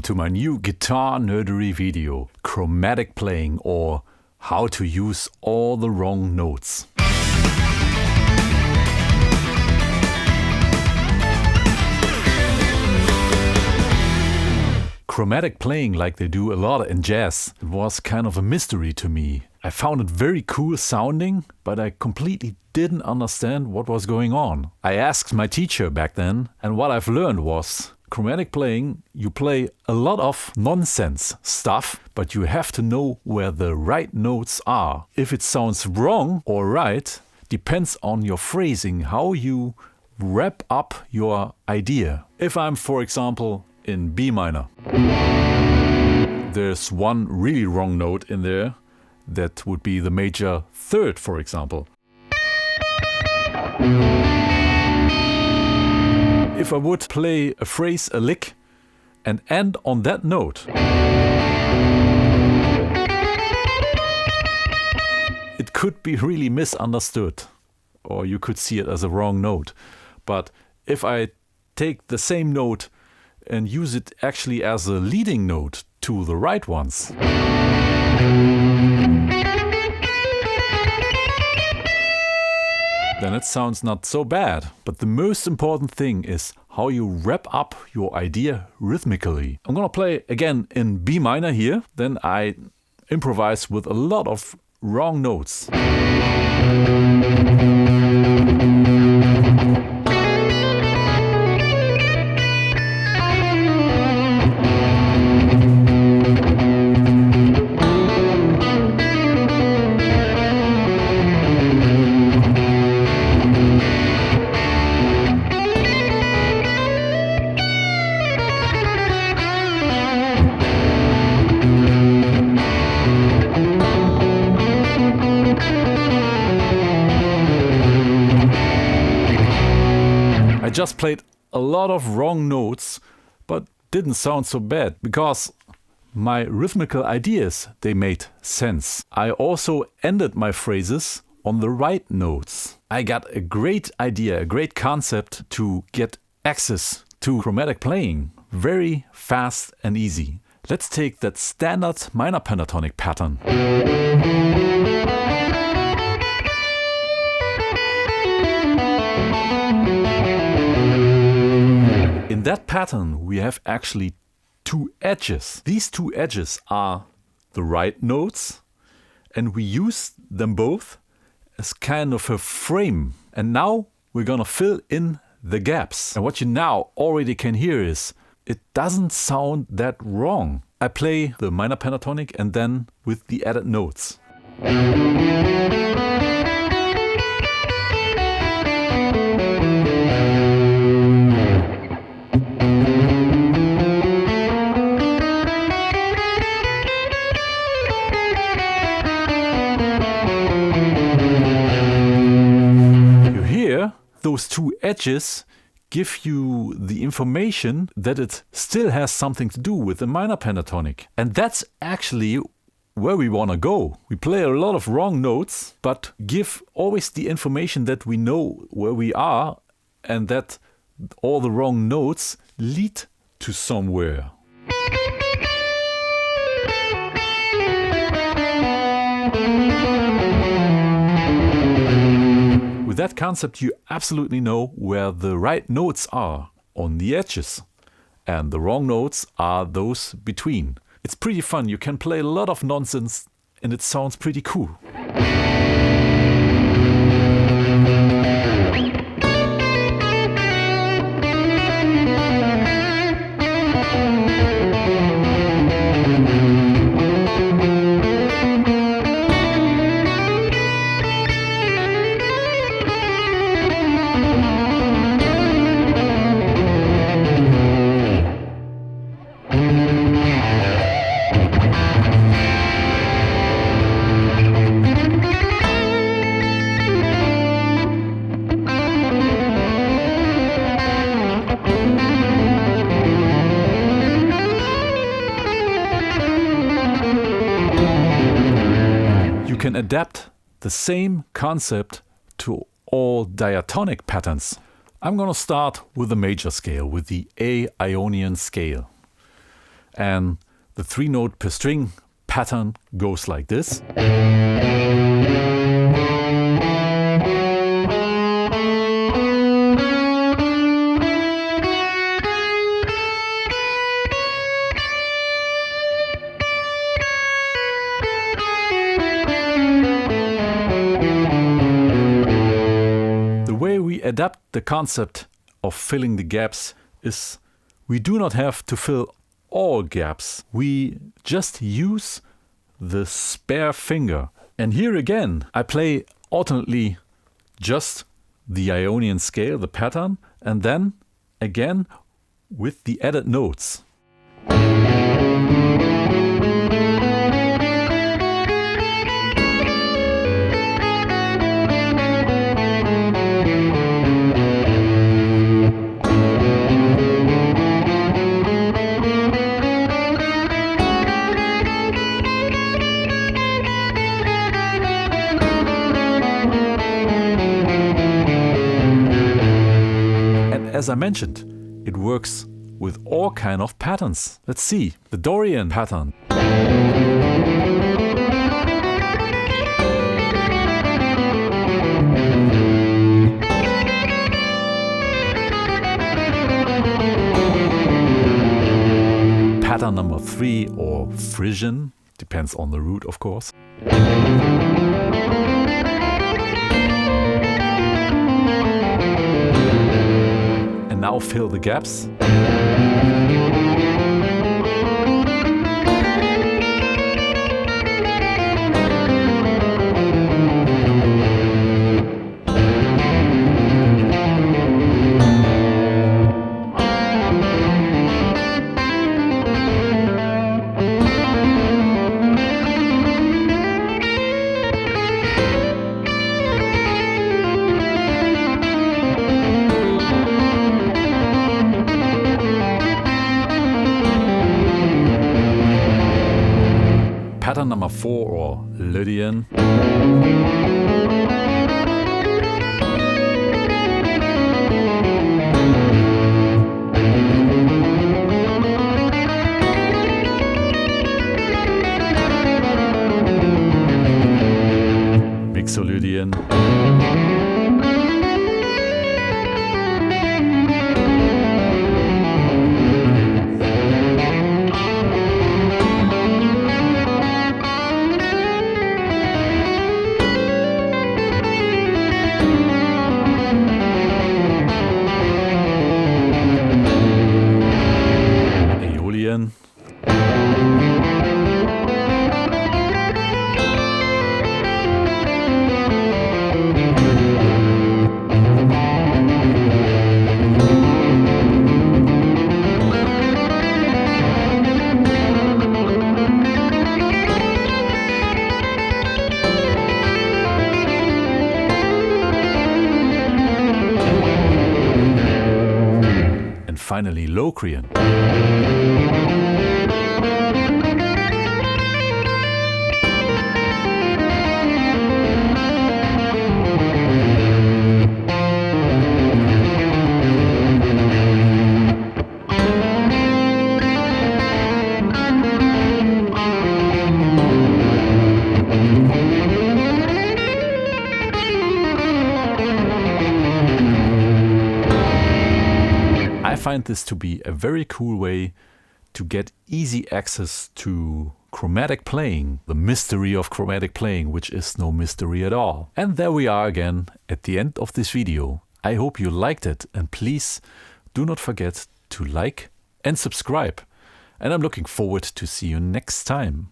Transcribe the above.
welcome to my new Guitar-Nerdery video, Chromatic playing, or how to use all the wrong notes. Chromatic playing, like they do a lot in jazz, was kind of a mystery to me. I found it very cool sounding, but I completely didn't understand what was going on. I asked my teacher back then, and what I've learned was, chromatic playing, you play a lot of nonsense stuff, but you have to know where the right notes are. If it sounds wrong or right, depends on your phrasing, how you wrap up your idea. If I'm, for example, in B minor, there's one really wrong note in there. That would be the major third, for example. If I would play a phrase, a lick, and end on that note, it could be really misunderstood, or you could see it as a wrong note. But if I take the same note and use it actually as a leading note to the right ones, then it sounds not so bad. But the most important thing is how you wrap up your idea rhythmically. I'm gonna play again in B minor here, then I improvise with a lot of wrong notes. I just played a lot of wrong notes, but didn't sound so bad because my rhythmical ideas, they made sense. I also ended my phrases on the right notes. I got a great idea, a great concept to get access to chromatic playing very fast and easy. Let's take that standard minor pentatonic pattern. In that pattern, we have actually two edges. These two edges are the right notes, and we use them both as kind of a frame. And now we're gonna fill in the gaps. And what you now already can hear is, it doesn't sound that wrong. I play the minor pentatonic and then with the added notes. Those two edges give you the information that it still has something to do with the minor pentatonic. And that's actually where we want to go. We play a lot of wrong notes, but give always the information that we know where we are and that all the wrong notes lead to somewhere. With that concept, you absolutely know where the right notes are on the edges, and the wrong notes are those between. It's pretty fun. You can play a lot of nonsense, and it sounds pretty cool. Can adapt the same concept to all diatonic patterns. I'm gonna start with the major scale, with the A Ionian scale. And the 3-note per string pattern goes like this. The way we adapt the concept of filling the gaps is we do not have to fill all gaps. We just use the spare finger. And here again, I play alternately just the Ionian scale, the pattern, and then again with the added notes. As I mentioned, it works with all kind of patterns. Let's see, the Dorian pattern. Pattern number 3, or Frisian, depends on the root of course. Now fill the gaps. Pattern number 4, or Lydian. Mixolydian. Finally, Locrian. I find this to be a very cool way to get easy access to chromatic playing, the mystery of chromatic playing, which is no mystery at all. And there we are again at the end of this video. I hope you liked it, and please do not forget to like and subscribe. And I'm looking forward to see you next time.